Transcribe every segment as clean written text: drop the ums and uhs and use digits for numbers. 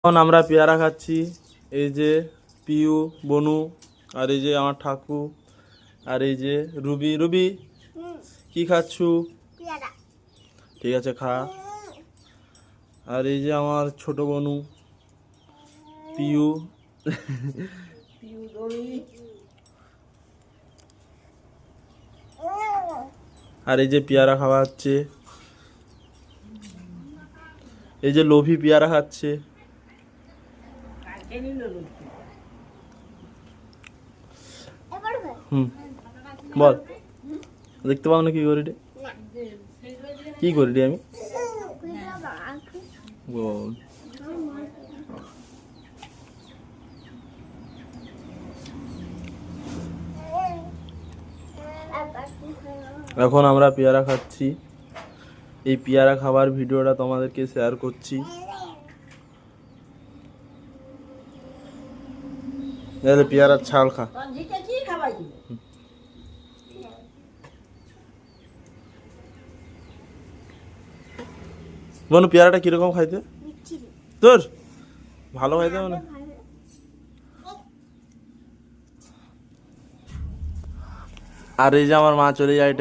এখন আমরা পেয়ারা খাচ্ছি। এই যে পিউ, বনু, আর এই যে আমার ঠাকু, আর এই যে রুবি। রুবি কি খাচ্ছু? ঠিক আছে, খা। আর এই যে আমার ছোট বনু পিউ। আর এই যে পেয়ারা খাওয়া হচ্ছে। এই যে লোভি পেয়ারা খাচ্ছে। বল, দেখতে পাও না কি করি রে? কি করি রে আমি? বল। এখন আমরা পেয়ারা খাচ্ছি। এই পেয়ারা খাবার ভিডিওটা তোমাদেরকে শেয়ার করছি। পেয়ারার ছাল খা। বনু পেয়ারাটা কিরকম খাইতে তোর? ভালো খাইতে মানে? আর এই যে আমার মা চলে যায়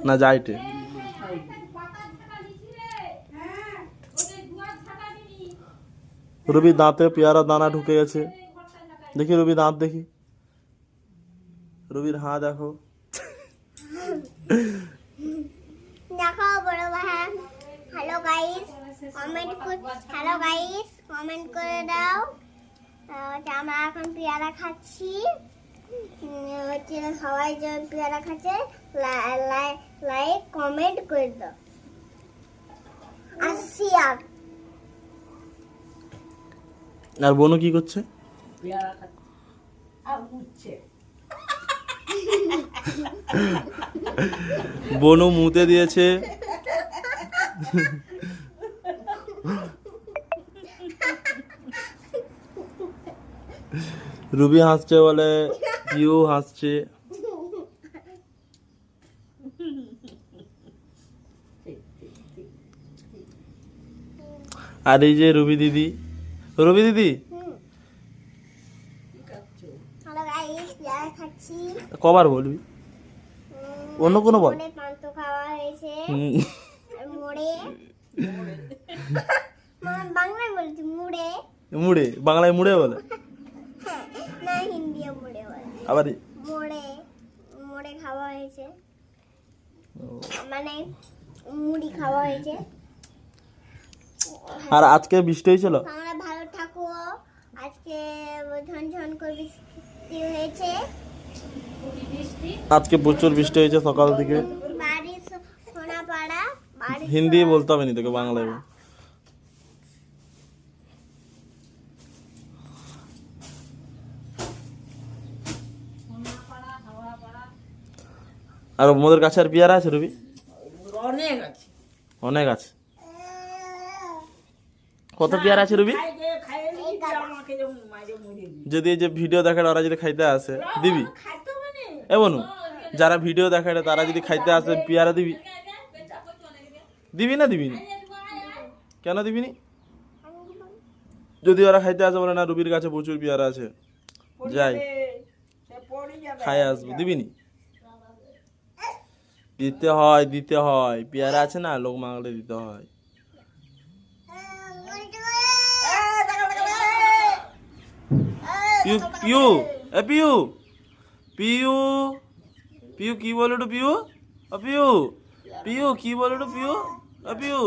না, যাইটে রবি দাঁতে পেয়ারা দানা ঢুকে গেছে। দেখি রবি দাঁত, দেখি রবির হাঁ দেখো। দেখো বড় ভাই। হ্যালো গাইস, কমেন্ট করে দাও। আমরা এখন পেয়ারা খাচ্ছি। সবাই যে পেয়ারা খাচ্ছে লাইক কমেন্ট করে দাও। আর বনু কি করছে? বনু মুতে দিয়েছে। রুবি হাসছে বলে পিউ হাসছে। আর এই যে রুবি দিদি। রুবি দিদি কবার বলবি? অন্য কোনো বল। বাংলায় বলছি মুড়ে। মুড়ে বাংলায় মুড়ে বলে না, হিন্দি মুড়ে বলে। আবার মুড়ে মুড়ে খাওয়া হয়েছে, মানে মুড়ি খাওয়া হয়েছে। আর আজকে বৃষ্টি হয়েছিল? আমরা ভালো থাকো। আজকে ঝনঝন করে বৃষ্টি হয়েছে। আজকে প্রচুর বৃষ্টি হয়েছে সকাল থেকে। বাড়ি সোনাপাড়া। হিন্দি বলতে হবে না তোকে, বাংলায় বল। আর মোদের কাছে আর পেয়ারা আছে রবি? অনেক আছে। কত পেয়ারা আছে রবি? যদি এই যে ভিডিও দেখে ওরা যদি খাইতে আসে দিবি? এ বনু, যারা ভিডিও দেখে তারা যদি খাইতে আসে পেয়ারা দিবি? দিবি না দিবি না? কেন দিবি নি? যদি ওরা খাইতে আসে বলে না রুবির কাছে প্রচুর পেয়ারা আছে, যাই খাই আসবো, দিবি নি? দিতে হয় পেয়ারা আছে না, লোক মাংলে দিতে হয়। পিউ এ পিউ পিউ পিউ কি বলো তো পিউ? পিউ পিউ কি বলো তো পিউ? পিউ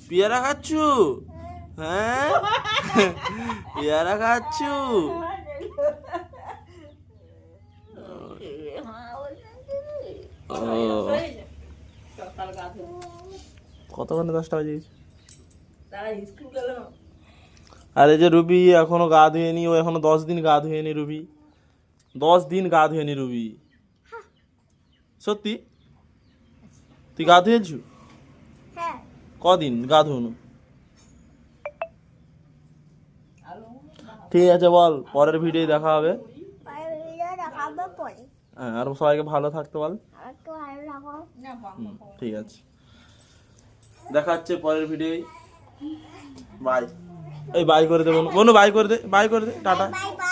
পেয়ারা খাচ্ছু? হ্যাঁ পেয়ারা খাচ্ছু? কতক্ষণ? 10টা বাজে গেছে। আর এই যে রুবি এখনো গা ধুয়েনি, ও এখনো 10 দিন গা ধুয়েনি রুবি। 10 দিন গা ধুয়েনি রুবি। সত্যি? তুই গা ধুয়েছু? কদিন গা ধুনো? ঠিক আছে বল, পরের ভিডিও দেখা হবে। হ্যাঁ, আর সবাইকে ভালো থাকতে বল। ঠিক আছে। দেখা হচ্ছে পরের ভিডিও। বাই। এই বাই করে দে বনু, বনু বাই করে দে, বাই করে দে, টাটা। Bye bye.